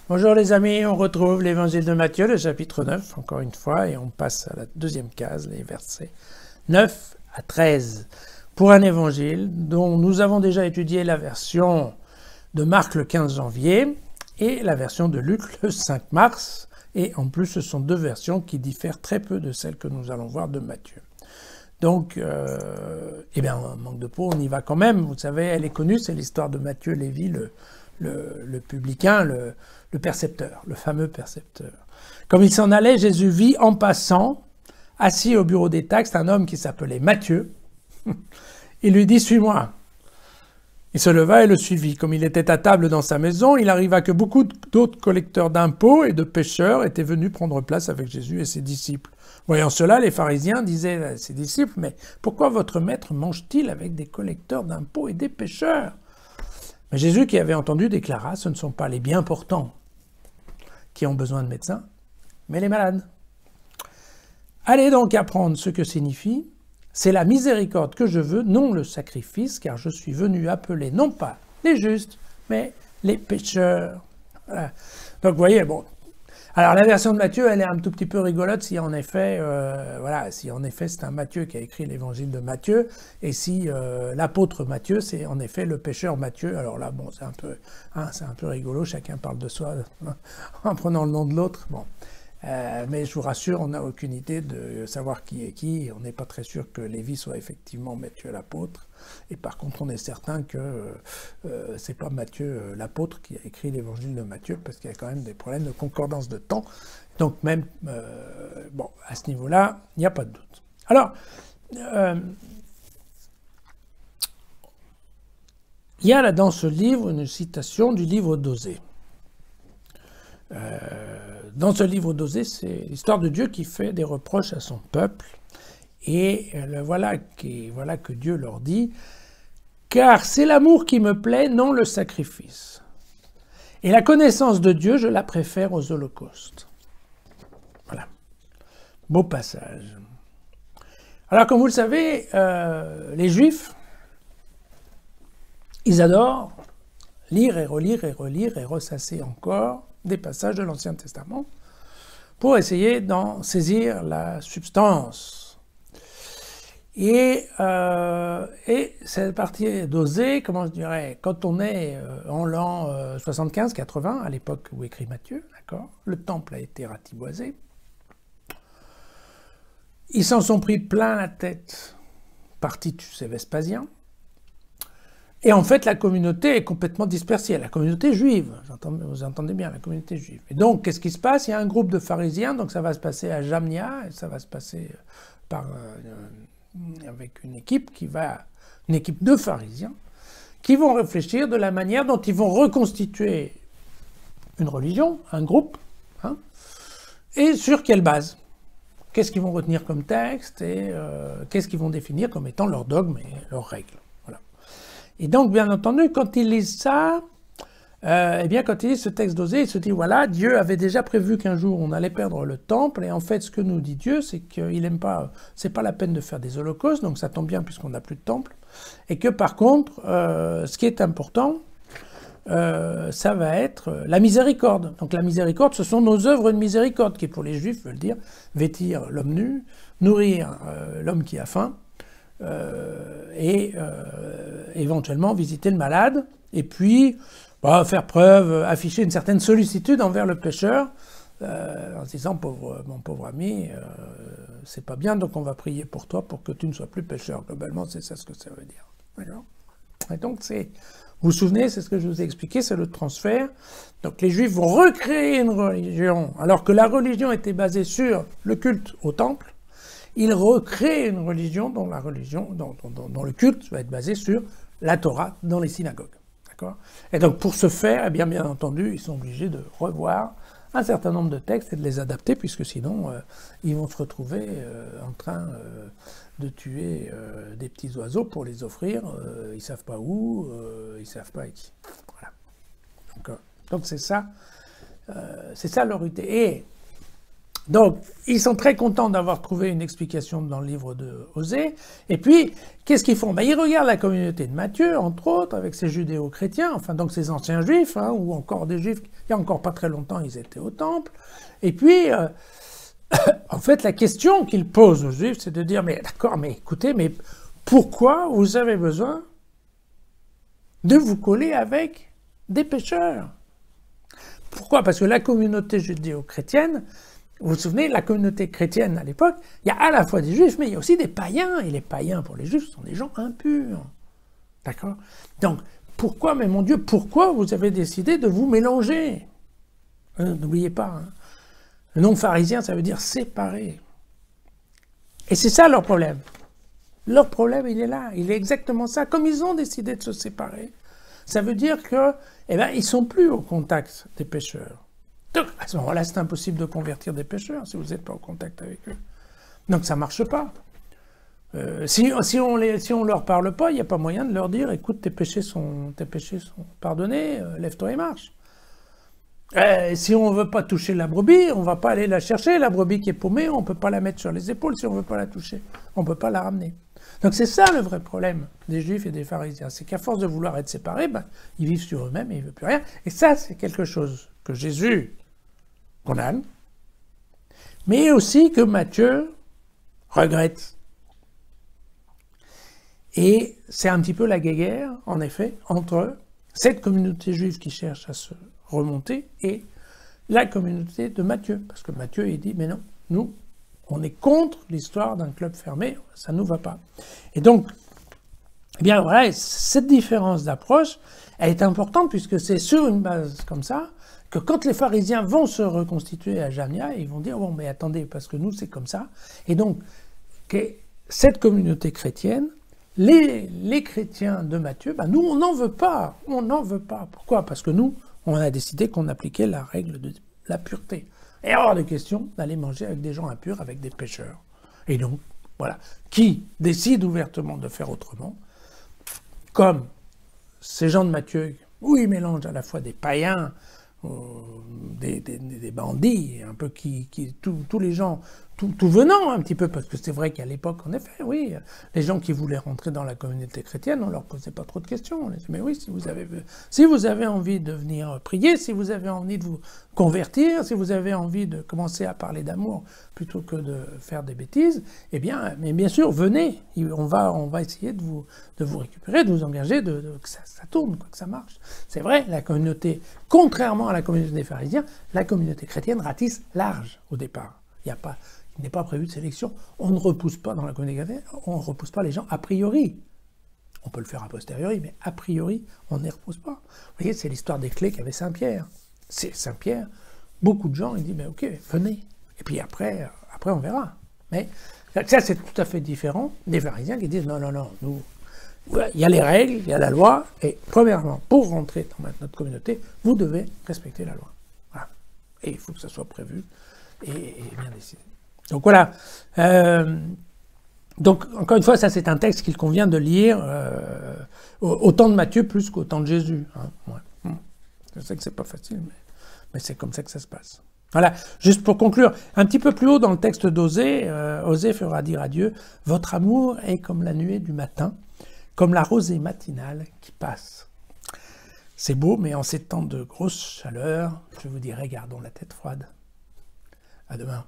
Bonjour les amis, on retrouve l'évangile de Matthieu, le chapitre 9, encore une fois, et on passe à la deuxième case, les versets 9 à 13, pour un évangile dont nous avons déjà étudié la version de Marc le 15 janvier et la version de Luc le 5 mars, et en plus ce sont deux versions qui diffèrent très peu de celles que nous allons voir de Matthieu. Donc, manque de peau, on y va quand même, vous savez, elle est connue, c'est l'histoire de Matthieu Lévi, le publicain, le percepteur, le fameux percepteur. Comme il s'en allait, Jésus vit en passant, assis au bureau des taxes, un homme qui s'appelait Matthieu. Il lui dit « Suis-moi ». Il se leva et le suivit. Comme il était à table dans sa maison, il arriva que beaucoup d'autres collecteurs d'impôts et de pécheurs étaient venus prendre place avec Jésus et ses disciples. Voyant cela, les pharisiens disaient à ses disciples « Mais pourquoi votre maître mange-t-il avec des collecteurs d'impôts et des pécheurs ?» Mais Jésus, qui avait entendu, déclara « Ce ne sont pas les bien portants qui ont besoin de médecins, mais les malades. Allez donc apprendre ce que signifie « C'est la miséricorde que je veux, non le sacrifice, car je suis venu appeler non pas les justes, mais les pécheurs. » Voilà. Donc vous voyez, bon. Alors la version de Matthieu, elle est un tout petit peu rigolote si en effet, c'est un Matthieu qui a écrit l'évangile de Matthieu, et si l'apôtre Matthieu, c'est en effet le pécheur Matthieu. Alors là, bon, c'est un peu rigolo, chacun parle de soi en prenant le nom de l'autre. Bon. Mais je vous rassure, on n'a aucune idée de savoir qui est qui. On n'est pas très sûr que Lévi soit effectivement Matthieu l'apôtre. Et par contre, on est certain que c'est pas Matthieu l'apôtre qui a écrit l'évangile de Matthieu, parce qu'il y a quand même des problèmes de concordance de temps. Donc même, à ce niveau-là, il n'y a pas de doute. Alors, il y a là dans ce livre une citation du livre d'Osée. Dans ce livre d'Osée, c'est l'histoire de Dieu qui fait des reproches à son peuple. Et voilà que Dieu leur dit « Car c'est l'amour qui me plaît, non le sacrifice. Et la connaissance de Dieu, je la préfère aux holocaustes. » Voilà. Beau passage. Alors, comme vous le savez, les Juifs, ils adorent lire et relire et ressasser encore des passages de l'Ancien Testament pour essayer d'en saisir la substance. Et cette partie d'Osée, comment je dirais, quand on est en l'an 75-80, à l'époque où écrit Matthieu, d'accord, le temple a été ratiboisé, ils s'en sont pris plein la tête par Titus et Vespasien. Et en fait, la communauté est complètement dispersée. La communauté juive, vous entendez bien, la communauté juive. Et donc, qu'est-ce qui se passe? Il y a un groupe de pharisiens, donc ça va se passer à Jamnia, et ça va se passer avec une équipe de pharisiens, qui vont réfléchir de la manière dont ils vont reconstituer une religion, un groupe, et sur quelle base? Qu'est-ce qu'ils vont retenir comme texte, et qu'est-ce qu'ils vont définir comme étant leurs dogmes et leurs règles? Et donc, bien entendu, quand ils lisent ça, quand ils lisent ce texte d'Osée, ils se disent, voilà, Dieu avait déjà prévu qu'un jour on allait perdre le temple, et en fait, ce que nous dit Dieu, c'est qu'il n'aime pas, c'est pas la peine de faire des holocaustes, donc ça tombe bien puisqu'on n'a plus de temple, et que par contre, ce qui est important, ça va être la miséricorde. Donc la miséricorde, ce sont nos œuvres de miséricorde, qui pour les Juifs veulent dire vêtir l'homme nu, nourrir l'homme qui a faim, éventuellement visiter le malade, et puis faire preuve, afficher une certaine sollicitude envers le pécheur, en disant mon pauvre ami, c'est pas bien, donc on va prier pour toi pour que tu ne sois plus pécheur. Globalement, c'est ça ce que ça veut dire. D'accord ? Et donc, vous vous souvenez, c'est ce que je vous ai expliqué, c'est le transfert. Donc les Juifs vont recréer une religion, alors que la religion était basée sur le culte au temple. Ils recréent une religion dont le culte va être basé sur la Torah dans les synagogues. D'accord ? Et donc pour ce faire, bien entendu, ils sont obligés de revoir un certain nombre de textes et de les adapter, puisque sinon ils vont se retrouver en train de tuer des petits oiseaux pour les offrir. Ils ne savent pas où, ils ne savent pas qui. Voilà. Donc c'est ça leur idée. Et Donc, ils sont très contents d'avoir trouvé une explication dans le livre de Osée. Et puis, qu'est-ce qu'ils font? Ben, ils regardent la communauté de Matthieu, entre autres, avec ses judéo-chrétiens, enfin donc ces anciens juifs, hein, ou encore des juifs, il y a encore pas très longtemps, ils étaient au temple. Et puis, en fait, la question qu'ils posent aux juifs, c'est de dire, mais d'accord, mais écoutez, mais pourquoi vous avez besoin de vous coller avec des pécheurs? Pourquoi? Parce que la communauté judéo-chrétienne, vous vous souvenez, la communauté chrétienne à l'époque, il y a à la fois des juifs, mais il y a aussi des païens. Et les païens, pour les juifs, sont des gens impurs. D'accord? Donc, pourquoi, mais mon Dieu, pourquoi vous avez décidé de vous mélanger? N'oubliez pas, hein, le nom pharisien, ça veut dire séparer. Et c'est ça leur problème. Leur problème, il est là. Il est exactement ça. Comme ils ont décidé de se séparer, ça veut dire que, eh ben, ils sont plus au contact des pécheurs. Donc, à ce moment-là, c'est impossible de convertir des pécheurs si vous n'êtes pas en contact avec eux. Donc, ça ne marche pas. Si on leur parle pas, il n'y a pas moyen de leur dire, écoute, tes péchés sont pardonnés, lève-toi et marche. Si on ne veut pas toucher la brebis, on ne va pas aller la chercher. La brebis qui est paumée, on ne peut pas la mettre sur les épaules si on ne veut pas la toucher. On ne peut pas la ramener. Donc c'est ça le vrai problème des Juifs et des pharisiens. C'est qu'à force de vouloir être séparés, ben, ils vivent sur eux-mêmes et ils ne veulent plus rien. Et ça, c'est quelque chose que Jésus condamne, mais aussi que Matthieu regrette. Et c'est un petit peu la guéguerre, en effet, entre cette communauté juive qui cherche à se remonter et la communauté de Matthieu. Parce que Matthieu, il dit, mais non, nous, on est contre l'histoire d'un club fermé, ça ne nous va pas. Et donc, eh bien voilà, cette différence d'approche, elle est importante puisque c'est sur une base comme ça que quand les pharisiens vont se reconstituer à Jamnia, ils vont dire, bon, mais attendez, parce que nous, c'est comme ça. Et donc, cette communauté chrétienne, les chrétiens de Matthieu, ben nous, on n'en veut pas. On n'en veut pas. Pourquoi? Parce que nous, on a décidé qu'on appliquait la règle de la pureté. Et hors de question d'aller manger avec des gens impurs, avec des pécheurs. Et donc, voilà. Qui décide ouvertement de faire autrement, comme ces gens de Matthieu, où ils mélangent à la fois des païens, des bandits, un peu tous les gens, tout venant un petit peu, parce que c'est vrai qu'à l'époque, en effet, oui, les gens qui voulaient rentrer dans la communauté chrétienne, on leur posait pas trop de questions. On les disait, mais oui, si vous avez envie de venir prier, si vous avez envie de vous convertir, si vous avez envie de commencer à parler d'amour plutôt que de faire des bêtises, eh bien, mais bien sûr, venez, on va essayer de vous récupérer, de vous engager, que ça tourne, que ça marche. C'est vrai, la communauté, contrairement à la communauté des pharisiens, la communauté chrétienne ratisse large au départ. Il n'est pas prévu de sélection. On ne repousse pas dans la communauté chrétienne, on ne repousse pas les gens a priori. On peut le faire a posteriori, mais a priori, on ne les repousse pas. Vous voyez, c'est l'histoire des clés qu'avait Saint-Pierre. C'est Saint-Pierre, beaucoup de gens, ils disent, mais ok, venez. Et puis après on verra. Mais ça, c'est tout à fait différent des pharisiens qui disent, non, nous, il y a les règles, il y a la loi, et premièrement, pour rentrer dans notre communauté, vous devez respecter la loi. Voilà. Et il faut que ça soit prévu et bien décidé. Donc voilà. Donc encore une fois, ça c'est un texte qu'il convient de lire au temps de Matthieu plus qu'au temps de Jésus. Hein. Ouais. Je sais que c'est pas facile, mais c'est comme ça que ça se passe. Voilà, juste pour conclure, un petit peu plus haut dans le texte d'Osée, Osée fera dire à Dieu, « Votre amour est comme la nuée du matin, comme la rosée matinale qui passe. » C'est beau, mais en ces temps de grosse chaleur, je vous dirais, gardons la tête froide. À demain.